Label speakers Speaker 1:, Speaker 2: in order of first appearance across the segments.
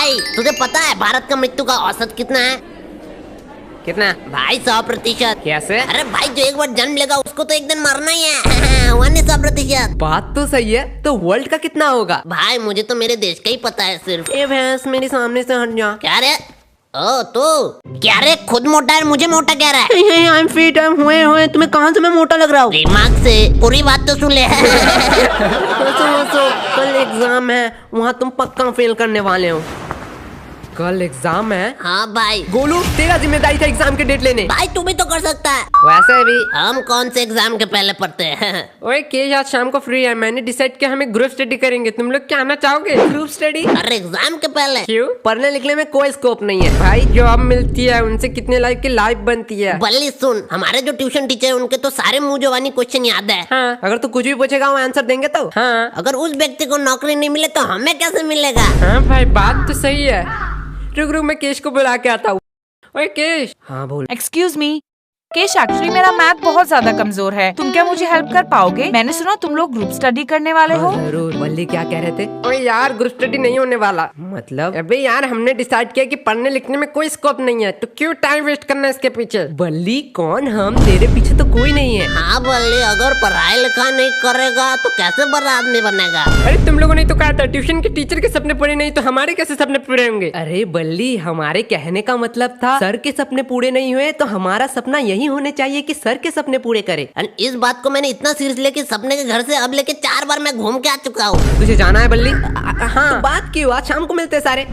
Speaker 1: भाई तुझे पता है भारत का मृत्यु का औसत कितना है?
Speaker 2: कितना?
Speaker 1: भाई 100%।
Speaker 2: कैसे?
Speaker 1: अरे भाई जो एक बार जन्म लेगा उसको तो एक दिन मरना ही है। 100%।
Speaker 2: बात तो सही है, तो वर्ल्ड का कितना होगा?
Speaker 1: भाई मुझे तो मेरे देश का ही पता है सिर्फ।
Speaker 2: ए भैंस मेरे सामने से हट जा।
Speaker 1: क्या रे? ओ तू क्या रे, खुद मोटा है मुझे मोटा कह रहा है?
Speaker 2: I am fit, I am हुए तुम्हें कहाँ से मैं मोटा लग रहा हूँ?
Speaker 1: दिमाग से पूरी बात तो सुन ले।
Speaker 2: हंसो, कल एग्जाम है, वहाँ तुम पक्का फेल करने वाले हो। कल एग्जाम है?
Speaker 1: हाँ भाई।
Speaker 2: गोलू तेरा जिम्मेदारी था एग्जाम के डेट लेने।
Speaker 1: भाई तू भी तो कर सकता है।
Speaker 2: वैसे भी
Speaker 1: हम कौन से एग्जाम के पहले पढ़ते हैं?
Speaker 2: ओए केश आज शाम को फ्री है, मैंने डिसाइड किया हमें ग्रुप स्टडी करेंगे। तुम लोग क्या आना चाहोगे ग्रुप स्टडी?
Speaker 1: अरे एग्जाम के पहले?
Speaker 2: क्यों? पढ़ने लिखने में कोई स्कोप नहीं है भाई, जॉब मिलती है उनसे कितने लाइफ की लाइफ बनती है।
Speaker 1: बल्ली सुन, हमारे जो ट्यूशन टीचर है उनके तो सारे मुंह जवानी क्वेश्चन याद है।
Speaker 2: हाँ, अगर तू कुछ भी पूछेगा वो आंसर देंगे तो। हाँ
Speaker 1: अगर उस व्यक्ति को नौकरी नहीं मिले तो हमें कैसे मिलेगा?
Speaker 2: हाँ भाई बात तो सही है। रुक मैं केश को बुला के आता हूँ। ओए केश। हाँ बोल।
Speaker 3: एक्सक्यूज मी केश, एक्चुअली मेरा मैथ बहुत ज्यादा कमजोर है, तुम क्या मुझे हेल्प कर पाओगे? मैंने सुना तुम लोग ग्रुप स्टडी करने वाले हो।
Speaker 2: जरूर। बल्ली क्या कह रहे थे? ओए यार ग्रुप स्टडी नहीं होने वाला। मतलब? अबे यार हमने डिसाइड किया कि पढ़ने लिखने में कोई स्कोप नहीं है, तो क्यों टाइम वेस्ट करना इसके पीछे? बल्ली कौन हम? तेरे पीछे तो कोई नहीं है।
Speaker 1: हाँ बल्ली, अगर पढ़ाई लिखाई नहीं करेगा तो कैसे बड़ा आदमी बनेगा?
Speaker 2: अरे तुम लोगों ने तो कहा था ट्यूशन के टीचर के सपने पूरे नहीं तो हमारे कैसे सपने पूरे होंगे? अरे बल्ली हमारे कहने का मतलब था सर के सपने पूरे नहीं हुए तो हमारा सपना यही होने चाहिए कि सर के सपने पूरे करे।
Speaker 1: इस बात को मैंने इतना सीरियस लिया कि सपने के घर से अब लेके 4 बार मैं घूम के आ चुका हूँ।
Speaker 2: तुझे जाना है बल्ली? हाँ तो बात क्यों? आज शाम को मिलते सारे।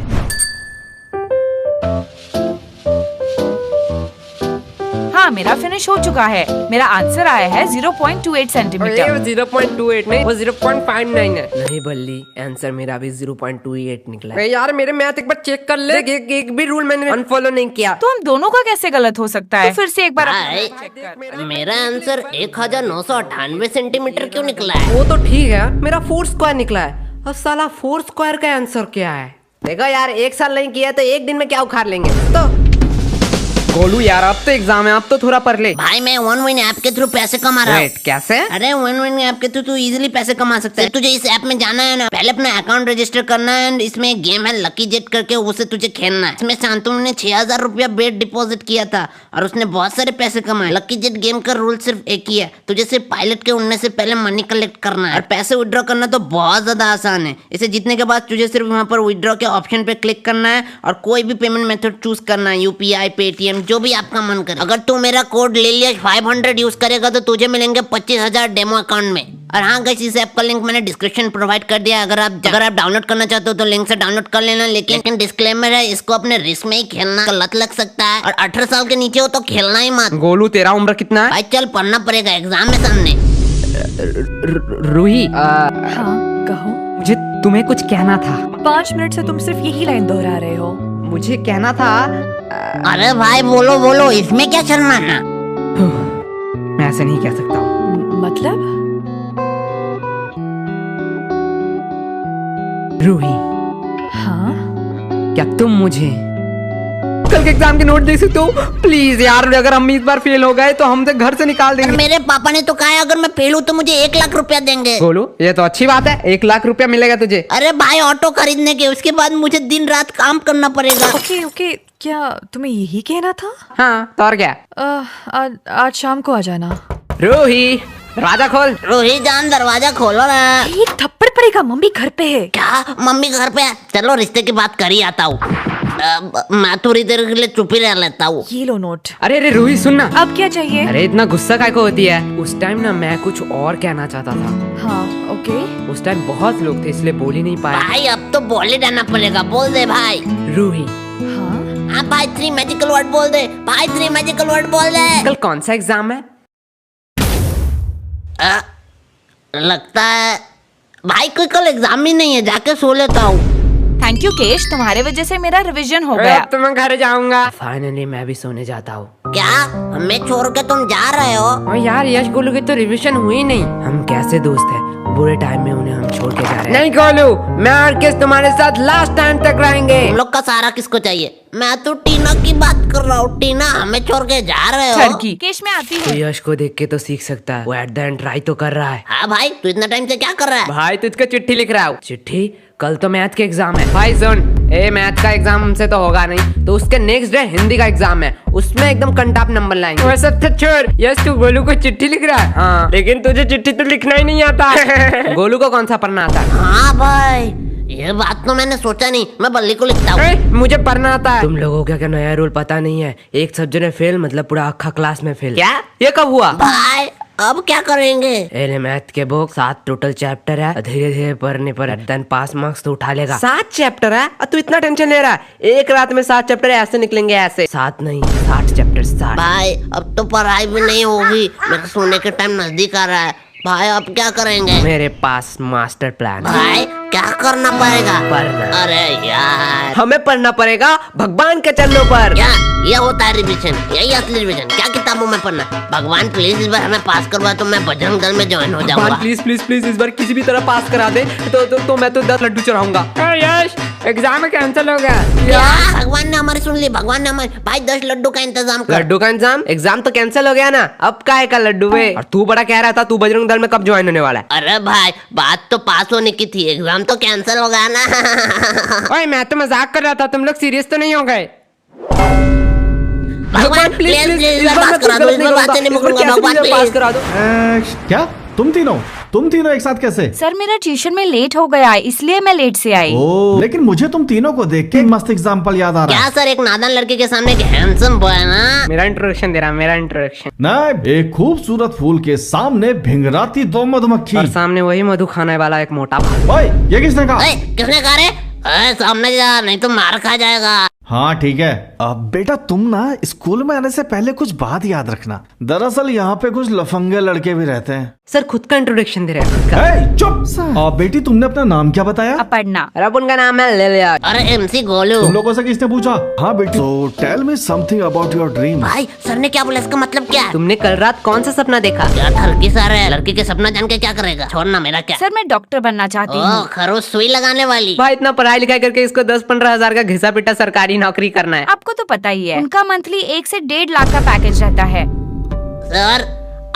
Speaker 3: हाँ मेरा फिनिश हो चुका है, मेरा आंसर आया है 0.28 सेंटीमीटर।
Speaker 2: 0.28 नहीं, वो 0.59 है। नहीं बल्ली आंसर मेरा भी 0.28 निकला है। यार मेरे मैथ एक बार चेक कर ले। एक भी रूल मैंने अनफॉलो नहीं किया।
Speaker 3: तो हम दोनों का कैसे गलत हो सकता है? तो फिर से एक बार
Speaker 1: भाई, मेरा आंसर 1998 सेंटीमीटर क्यों निकला है?
Speaker 2: वो तो ठीक है, मेरा 4 स्क्वायर निकला है। अब साला 4 स्क्वायर का आंसर क्या है? देखो यार एक साल नहीं किया तो एक दिन में क्या उखाड़ लेंगे। तो गोलू यार अब तो एग्जाम है, अब तो थोड़ा पढ़ ले।
Speaker 1: भाई मैं वन विन ऐप के थ्रू पैसे कमा रहा हूँ।
Speaker 2: कैसे?
Speaker 1: अरे वन विन ऐप के थ्रू तू इजीली पैसे कमा सकता है। तुझे इस ऐप में जाना है ना, पहले अपना अकाउंट रजिस्टर करना है। इसमें एक गेम है लकी जेट करके, उसे तुझे खेलना है। इसमें शांतनु ने 6000 रुपया बेट डिपॉजिट किया था और उसने बहुत सारे पैसे कमाए। लकी जेट गेम का रूल सिर्फ एक ही है, तुझे सिर्फ पायलट के उड़ने से पहले मनी कलेक्ट करना है और पैसे विड्रॉ करना तो बहुत ज्यादा आसान है। इसे जीतने के बाद तुझे सिर्फ वहाँ पर विड्रॉ के ऑप्शन पे क्लिक करना है और कोई भी पेमेंट मेथड चूज करना है, यूपीआई, पेटीएम, जो भी आपका मन करे। अगर तू मेरा कोड ले लिया 500 यूज करेगा तो तुझे मिलेंगे 25000 डेमो अकाउंट में। और हाँ गाइस, इस ऐप का लिंक मैंने डिस्क्रिप्शन प्रोवाइड कर दिया। अगर आप डाउनलोड करना चाहते हो तो लिंक से डाउनलोड कर लेना। लेकिन डिस्क्लेमर है, इसको अपने रिस्क में ही खेलना, गलत लग सकता है और 18 साल के नीचे हो तो खेलना ही मत।
Speaker 2: गोलू तेरा उम्र कितना है?
Speaker 1: भाई चल पढ़ना पड़ेगा, एग्जाम है सामने।
Speaker 2: रूही
Speaker 4: हाँ कहो।
Speaker 2: मुझे तुम्हें कुछ कहना था।
Speaker 4: 5 मिनट से तुम सिर्फ यही लाइन दोहरा रहे हो।
Speaker 2: मुझे कहना था।
Speaker 1: अरे भाई बोलो बोलो, इसमें क्या शर्माना?
Speaker 2: मैं ऐसे नहीं कह सकता हूँ।
Speaker 4: मतलब?
Speaker 2: रूही
Speaker 4: हाँ
Speaker 2: क्या तुम मुझे कल के एग्जाम के नोट दे सकते हो प्लीज यार? अगर हम इस बार फेल हो गए तो हमसे घर से निकाल देंगे।
Speaker 1: मेरे पापा ने तो कहा है अगर मैं फेल हूँ तो मुझे 1 लाख रुपया देंगे।
Speaker 2: बोलो ये तो अच्छी बात है, 1 लाख रुपया मिलेगा तुझे।
Speaker 1: अरे भाई ऑटो खरीदने के, उसके बाद मुझे दिन रात काम करना पड़ेगा।
Speaker 4: ओके ओके, क्या तुम्हें यही कहना था?
Speaker 2: हाँ तो और क्या?
Speaker 4: आज शाम को आ जाना।
Speaker 2: रूही दरवाजा खोल।
Speaker 1: रोही जान दरवाजा खोलो ना।
Speaker 4: एक थप्पड़ पड़ेगा, मम्मी घर पे है।
Speaker 1: क्या मम्मी घर पे है? चलो रिश्ते की बात कर ही आता हूँ। मैं थोड़ी देर के लिए चुप ही रह लेता हूँ।
Speaker 4: ये लो नोट।
Speaker 2: अरे अरे रूही सुनना।
Speaker 4: अब क्या चाहिए?
Speaker 2: अरे इतना गुस्सा काय को होती है? उस टाइम ना मैं कुछ और कहना चाहता था।
Speaker 4: हाँ ओके।
Speaker 2: उस टाइम बहुत लोग थे इसलिए बोल ही नहीं पाया।
Speaker 1: भाई अब तो बोल ही देना पड़ेगा, बोल दे भाई।
Speaker 2: रूही
Speaker 4: हाँ
Speaker 1: भाई 3 मैजिकल वर्ड बोल दे भाई, 3 मैजिकल वर्ड बोल दे।
Speaker 2: कल कौन सा एग्जाम है?
Speaker 1: लगता है भाई कोई कल एग्जाम ही नहीं है, जाके सो लेता हूँ।
Speaker 3: थैंक यू केश, तुम्हारे वजह से मेरा रिवीजन हो गया।
Speaker 2: अब तो मैं घर जाऊंगा। फाइनली मैं भी सोने जाता हूँ।
Speaker 1: क्या हमें छोड़ के तुम जा रहे हो?
Speaker 2: और यार यश गोलू की तो रिवीजन हुई नहीं। हम कैसे दोस्त हैं, बुरे टाइम में उन्हें हम छोड़ के जा रहे हैं। नहीं गोलू, मैं और किस तुम्हारे साथ लास्ट टाइम तक रहेंगे।
Speaker 1: तुम लोग का सहारा किसको चाहिए? मैं तो टीना की बात कर रहा हूँ। टीना हमें छोड़ के जा रहे हो?
Speaker 3: छड़की केश मैं आती
Speaker 2: तो
Speaker 3: हूँ।
Speaker 2: यश को देख के तो सीख सकता है, वो एट द एंड ट्राई तो कर रहा है।
Speaker 1: हाँ भाई, तू इतना टाइम से क्या कर रहा है?
Speaker 2: भाई तुझको चिट्ठी लिख रहा हूँ। चिट्ठी? कल तो मैथ के एग्जाम है भाई। सुन, ए मैथ का एग्जाम हमसे तो होगा नहीं, तो उसके नेक्स्ट डे हिंदी का एग्जाम है, उसमें एकदम कंटाप नंबर लाएंगे। वैसे तो छोड़, यस तू गोलू को चिट्ठी लिख रहा है। हाँ, लेकिन तुझे चिट्ठी तो लिखना ही नहीं आता। गोलू को कौन सा पढ़ना आता है?
Speaker 1: हाँ भाई, ये बात तो मैंने सोचा नहीं, मैं बल्ली को लिखता हूँ।
Speaker 2: मुझे पढ़ना आता है। तुम लोगों को क्या नया रूल पता नहीं है? एक सब्जेक्ट में फेल मतलब पूरा अक्खा क्लास में फेल। क्या? ये कब हुआ?
Speaker 1: भाई अब क्या करेंगे?
Speaker 2: एले मैथ के बुक 7 टोटल चैप्टर है, धीरे धीरे पढ़ने पर देन पास मार्क्स तो उठा लेगा। 7 चैप्टर है और तू इतना टेंशन ले रहा है? एक रात में 7 चैप्टर ऐसे निकलेंगे, ऐसे 7 नहीं 60 चैप्टर 60।
Speaker 1: भाई अब तो पढ़ाई भी नहीं होगी, मेरे सोने के टाइम नजदीक आ रहा है। भाई अब क्या करेंगे?
Speaker 2: मेरे पास मास्टर प्लान।
Speaker 1: भाई क्या करना पड़ेगा?
Speaker 2: पढ़ना।
Speaker 1: अरे यार,
Speaker 2: हमें पढ़ना पड़ेगा भगवान के चरणों पर।
Speaker 1: क्या ये होता है रिविजन? यही असली रिविजन? क्या किताबों में पढ़ना? भगवान प्लीज इस बार हमें पास करवा, तो मैं बजरंग दल में ज्वाइन हो जाऊंगा।
Speaker 2: प्लीज प्लीज प्लीज इस बार किसी भी तरह पास करा दे, तो मैं तो 10 लड्डू चढ़ाऊंगा। यश, एग्जाम कैंसिल हो गया।
Speaker 1: क्या? भगवान ने हमारी सुन ली, भगवान ने हमारी। भाई 10 लड्डू का इंतजाम कर।
Speaker 2: लड्डू का इंतजाम? एग्जाम तो कैंसिल हो गया ना, अब काहे का लड्डू वे? और तू बड़ा कह रहा था तू बजरंग दल में कब ज्वाइन होने वाला है?
Speaker 1: अरे भाई बात तो पास होने की थी, एग्जाम तो कैंसिल हो गया ना।
Speaker 2: ओए मैं तो मजाक कर रहा था, तुम लोग सीरियस तो नहीं हो गए?
Speaker 1: भगवान प्लीज प्लीज इस बार पास करा दो, इस बार बातें नहीं मुकरूंगा, भगवान
Speaker 2: पास
Speaker 1: प्लीज।
Speaker 2: करा दो।
Speaker 5: क्या तुम तीनों एक साथ कैसे?
Speaker 3: सर मेरा ट्यूशन में लेट हो गया है, इसलिए मैं लेट से आई।
Speaker 5: ओ, लेकिन मुझे तुम तीनों को देख के एक मस्त एग्जाम्पल याद आ रहा
Speaker 1: क्या
Speaker 5: है।
Speaker 1: सर, एक नादान लड़के के सामने एक हैंडसम बॉय ना?
Speaker 2: मेरा इंट्रोडक्शन दे रहा, मेरा इंट्रोडक्शन।
Speaker 5: नहीं, एक खूबसूरत फूल के सामने भिंगराती 2 मधुमक्खी।
Speaker 2: और सामने वही मधु खाने वाला एक मोटा भाई।
Speaker 5: ओए, ये किसने कहा?
Speaker 1: ए, किसने कहा रे? सामने जा, नहीं तो मार खा जाएगा।
Speaker 5: हाँ ठीक है। अब बेटा तुम ना स्कूल में आने से पहले कुछ बात याद रखना। दरअसल यहाँ पे कुछ लफंगे लड़के भी रहते हैं।
Speaker 2: सर खुद का इंट्रोडक्शन दे रहे हैं, खुद का।
Speaker 5: ए, चुप। और बेटी तुमने अपना नाम क्या बताया?
Speaker 3: अपर्णा।
Speaker 2: अरे अब उनका नाम है ले लिया।
Speaker 1: अरे MC गोलू।
Speaker 5: तुम लोगों से किसने पूछा? हाँ बेटी, so tell me something about your dream।
Speaker 1: भाई सर ने क्या बोला, इसका मतलब क्या है?
Speaker 2: तुमने कल रात कौन सा सपना देखा?
Speaker 1: क्या थरकी सर है, लड़की के सपना जान के क्या करेगा? छोड़ना, मेरा क्या?
Speaker 3: सर मैं डॉक्टर बनना चाहती
Speaker 1: ओ
Speaker 3: हूँ।
Speaker 1: खरोच सुई लगाने वाली।
Speaker 2: भाई इतना पढ़ाई लिखाई करके इसको 10-15 हजार का घिसा पिटा सरकारी नौकरी करना है।
Speaker 3: आपको तो पता ही है, उनका मंथली 1 से 1.5 लाख का पैकेज रहता है।
Speaker 1: सर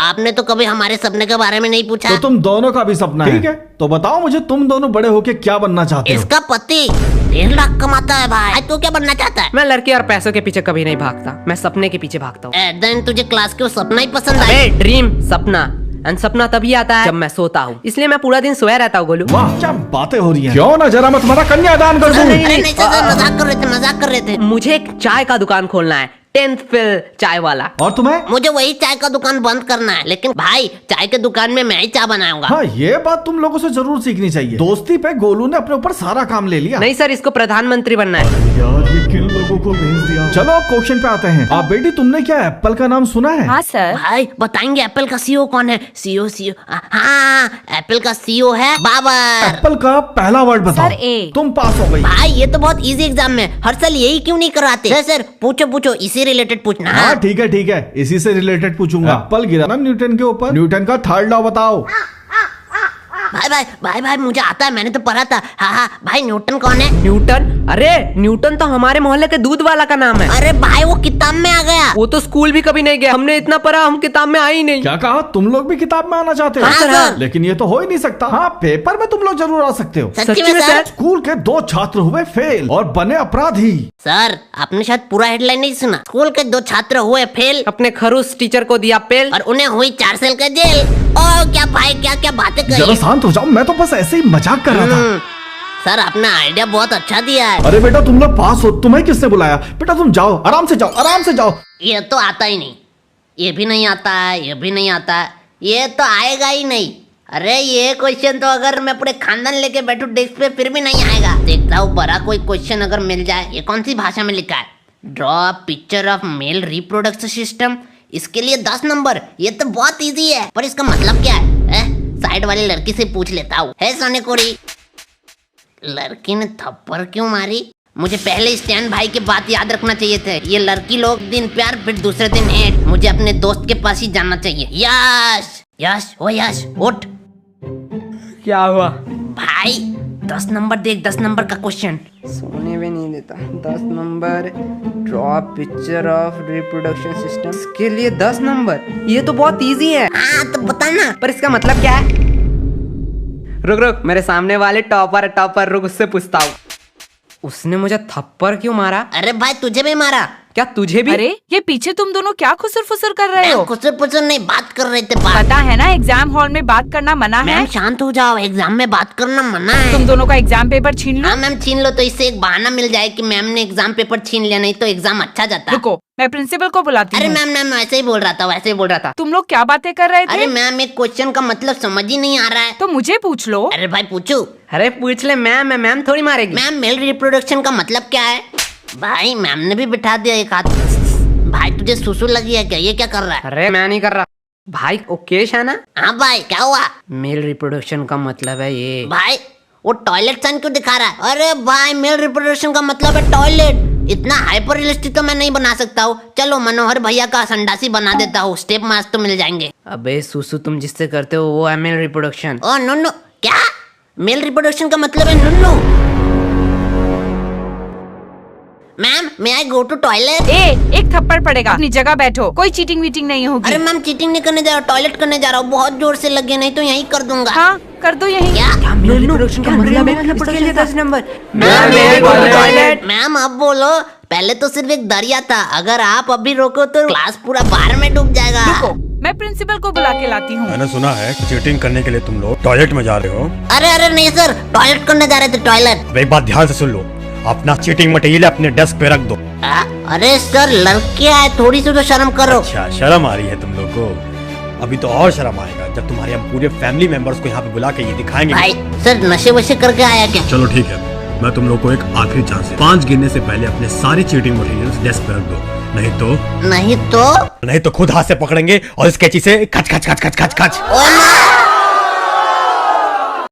Speaker 1: आपने तो कभी हमारे सपने के बारे में नहीं पूछा।
Speaker 5: तो तुम दोनों का भी सपना है? ठीक है, तो बताओ मुझे, तुम दोनों बड़े होके क्या बनना चाहते हो?
Speaker 1: इसका पति 1.5 लाख कमाता है भाई, तू क्या बनना चाहता है?
Speaker 2: मैं लड़के और पैसों के पीछे कभी नहीं भागता, मैं सपने के पीछे भागता हूँ।
Speaker 1: देन तुझे क्लास के वो सपना ही पसंद आया?
Speaker 2: अरे ड्रीम, सपना। एंड सपना तभी आता है जब मैं सोता हूँ, इसलिए मैं पूरा दिन सोया रहता हूँ। गोलू
Speaker 5: वाह, क्या बातें हो रही हैं। क्यों ना जरा मैं तुम्हारा कन्यादान कर दूं?
Speaker 1: अरे नहीं सर, मजाक कर रहे थे, मजाक कर रहे थे।
Speaker 2: मुझे एक चाय का दुकान खोलना है, 10th फेल चाय वाला।
Speaker 5: और तुम्हें?
Speaker 1: मुझे वही चाय का दुकान बंद करना है, लेकिन भाई चाय के दुकान में मैं ही चाय बनाऊंगा।
Speaker 5: हाँ, ये बात तुम लोगों से जरूर सीखनी चाहिए। दोस्ती पे गोलू ने अपने ऊपर सारा काम ले लिया।
Speaker 2: नहीं सर, इसको प्रधानमंत्री बनना है।
Speaker 5: यार ये किन लोगों को भेज दिया। चलो क्वेश्चन पे आते हैं। आप बेटी, तुमने क्या एप्पल का नाम सुना है?
Speaker 3: हाँ सर।
Speaker 1: भाई बताएंगे एप्पल का CEO कौन है? CEO हाँ, एप्पल का CEO है बाबर।
Speaker 5: एप्पल का पहला वर्ड बताओ।
Speaker 3: Sir, A।
Speaker 5: तुम पास हो गई।
Speaker 1: भाई ये तो बहुत इजी एग्जाम में, हर साल यही क्यों नहीं कराते? सर पूछो, इसी रिलेटेड पूछना।
Speaker 5: हाँ ठीक है, इसी से रिलेटेड पूछूंगा। एप्पल गिरा ना न्यूटन के ऊपर, न्यूटन का 3rd लॉ बताओ।
Speaker 1: भाई मुझे आता है, मैंने तो पढ़ा था। हाँ भाई, न्यूटन कौन है?
Speaker 2: न्यूटन? अरे न्यूटन तो हमारे मोहल्ले के दूध वाला का नाम है।
Speaker 1: अरे भाई वो किताब में आ गया।
Speaker 2: वो तो स्कूल भी कभी नहीं गया, हमने इतना पढ़ा, हम किताब में आए ही नहीं।
Speaker 5: क्या कहा? तुम लोग भी किताब में आना चाहते हो?
Speaker 1: हाँ, सर।
Speaker 5: लेकिन ये तो हो ही नहीं सकता। हाँ, पेपर में तुम लोग जरूर आ सकते हो।
Speaker 1: सच्ची में सर?
Speaker 5: स्कूल के 2 छात्र हुए फेल और बने अपराधी।
Speaker 1: सर आपने शायद पूरा हेडलाइन नहीं सुना। स्कूल के 2 छात्र हुए फेल,
Speaker 2: अपने खरूस टीचर को दिया पेल,
Speaker 1: और उन्हें हुई 4 साल का जेल। ओ क्या भाई, क्या बातें
Speaker 5: जरा
Speaker 1: कही।
Speaker 5: शांत हो जाओ, मैं तो बस ऐसे ही मजाक कर रहा था।
Speaker 1: सर आपने आइडिया बहुत अच्छा दिया है।
Speaker 5: अरे बेटा, तुम लोग पास हो, तुम्हें किसने बुलाया? बेटा तुम जाओ, आराम से जाओ।
Speaker 1: ये तो आता ही नहीं, ये भी नहीं आता है, ये भी नहीं आता है, ये तो आएगा ही नहीं। अरे ये क्वेश्चन तो अगर मैं पूरे खानदान लेके बैठूं डेस्क पे फिर भी नहीं आएगा। देखता हूँ बड़ा कोई क्वेश्चन अगर मिल जाए। ये कौन सी भाषा में लिखा है? Draw picture of male reproduction system, इसके लिए 10 नंबर। ये तो बहुत इजी है, पर इसका मतलब क्या है? साइड वाली लड़की से पूछ लेता हूँ। है सोने कोरी, लड़की ने थप्पड़ क्यों मारी? मुझे पहले स्टैन भाई की बात याद रखना चाहिए थे। ये लड़की लोग दिन प्यार फिर दूसरे दिन हेट। मुझे अपने दोस्त के पास ही जाना चाहिए। यश उठ।
Speaker 2: क्या हुआ
Speaker 1: भाई 10 नंबर देख, 10 नंबर का क्वेश्चन।
Speaker 2: सोने में नहीं देता। 10 number, draw picture of reproduction system, इसके लिए 10 नंबर। ये तो बहुत इजी है।
Speaker 1: हाँ तो बता ना।
Speaker 2: पर इसका मतलब क्या है? रुक रुक, मेरे सामने वाले टॉपर रुक, उससे पूछता हूँ। उसने मुझे थप्पड़ क्यों मारा?
Speaker 1: अरे भाई तुझे भी मारा।
Speaker 2: क्या तुझे भी?
Speaker 3: अरे ये पीछे तुम दोनों क्या खुसर फुसर कर रहे
Speaker 1: मैम
Speaker 3: हो?
Speaker 1: खुसर पुसर नहीं, बात कर रहे थे बात।
Speaker 3: पता है ना एग्जाम हॉल में बात करना मना है।
Speaker 1: मैम शांत हो जाओ, एग्जाम में बात करना मना है।
Speaker 3: तुम दोनों का एग्जाम पेपर छीन लो।
Speaker 1: हाँ मैम छीन लो, तो इससे एक बहाना मिल जाए कि मैम ने एग्जाम पेपर छीन लिया, नहीं तो एग्जाम अच्छा जाता।
Speaker 3: रुको, मैं प्रिंसिपल को बुलाती
Speaker 1: अरे
Speaker 3: हूँ।
Speaker 1: मैम मैम वैसे ही बोल रहा था, वैसे ही बोल रहा था।
Speaker 3: तुम लोग क्या बातें कर रहे
Speaker 1: अरे
Speaker 3: थे?
Speaker 1: मैम एक क्वेश्चन का मतलब समझ ही नहीं आ रहा है।
Speaker 3: तो मुझे पूछ लो।
Speaker 1: अरे भाई पूछू।
Speaker 2: अरे पूछ ले, मैम थोड़ी मारेगी।
Speaker 1: मैम मेल रिप्रोडक्शन का मतलब क्या है? भाई मैम ने भी बिठा दिया एक हाथ। भाई तुझे सुसु लगी है क्या? ये क्या कर रहा है?
Speaker 2: अरे मैं नहीं कर रहा भाई, ओकेश है ना?
Speaker 1: हाँ भाई क्या हुआ?
Speaker 2: मेल रिप्रोडक्शन का मतलब है ये।
Speaker 1: भाई वो टॉयलेट साइन क्यों दिखा रहा है? अरे भाई मेल रिप्रोडक्शन का मतलब है टॉयलेट। इतना हाइपर रियलिस्टिक तो मैं नहीं बना सकता हूँ। चलो मनोहर भैया का संडासी बना देता हूँ, स्टेप मार्क्स तो मिल जाएंगे।
Speaker 2: अबे सुसु तुम जिससे करते हो वो है मेल रिप्रोडक्शन।
Speaker 1: ओ नुन्नू। क्या? मेल रिप्रोडक्शन का मतलब है नुन्नू? Ma'am may I go to toilet?
Speaker 3: एक थप्पड़ पड़ेगा, अपनी जगह बैठो। कोई चीटिंग वीटिंग नहीं होगी।
Speaker 1: अरे मैम चीटिंग नहीं करने जा रहा हूँ, टॉयलेट करने जा रहा हूँ। बहुत जोर से लगे, नहीं तो यहीं कर दूंगा।
Speaker 3: हाँ कर दो यही।
Speaker 1: क्या?
Speaker 2: मेल रिप्रोडक्शन का मतलब है 10 नंबर।
Speaker 1: मैम अब बोलो। पहले तो सिर्फ एक दरिया था, अगर आप अभी रोको तो क्लास पूरा बाहर में डूब जाएगा।
Speaker 3: रुको, मैं प्रिंसिपल को बुला के लाती हूँ।
Speaker 6: मैंने सुना है चीटिंग करने के लिए तुम लोग टॉयलेट में जा रहे हो।
Speaker 1: अरे नहीं सर, टॉयलेट करने जा रहे थे, टॉयलेट।
Speaker 6: अब एक बात ध्यान से सुन लो, अपना चीटिंग मटेरियल अपने डेस्क पे रख दो।
Speaker 1: अरे सर लड़के आए, थोड़ी सी तो शर्म करो।
Speaker 6: अच्छा शर्म आ रही है तुम लोग को? अभी तो और शर्म आएगा जब तुम्हारे हम पूरे फैमिली मेंबर्स को यहाँ पे बुला के ये दिखाएंगे।
Speaker 1: भाई सर नशे वशे करके आया क्या?
Speaker 6: चलो ठीक है, मैं तुम लोग को एक आखिरी चांस है। 5 गिनने से पहले अपने सारे चीटिंग मटेरियल्स डेस्क पे रख दो, नहीं तो
Speaker 1: नहीं तो
Speaker 6: खुद हाथ से पकड़ेंगे और इस कैंची से खच खच खच खच खच खच।
Speaker 1: ओ ना!